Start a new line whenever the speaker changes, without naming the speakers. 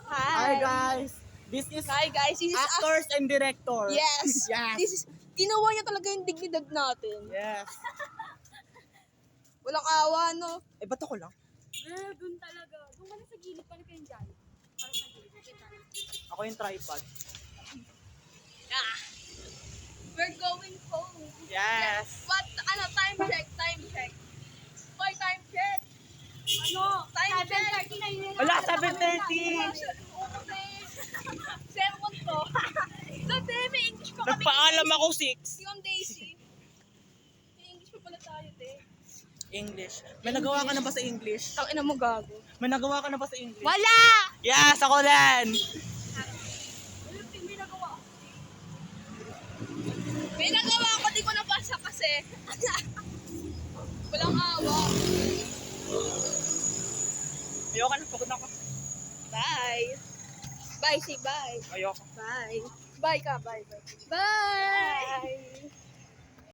Hi guys. This is actors and director.
Yes.
Yes.
This is, ginawa niya talaga yung dignidad natin.
Yes.
Walang awa, no?
Ba't ako lang?
Doon talaga. Doon ka na sa gilid, paano kayo dyan? Para sa gilid.
Ako yung tripod.
We're going home.
Yes.
What? Ano? Time check. Boy, time check.
Ano?
Time check.
7:30 na yun.
Wala, 7:30.
Sermon to. Dati, may English pa kami.
Nagpaalam ako 6.
Yung Daisy. May English pa pala tayo, te.
English. May nagawa ka na ba sa English?
Tangina mo, gago.
May nagawa ka na ba sa English?
Wala!
Yes, ako din.
May nagawa ako, di ko nabasa kasi. Walang awa.
Ayoko na, pagod na ako.
Bye. Bye, say bye.
Ayoko.
Bye. Bye ka, bye. Bye.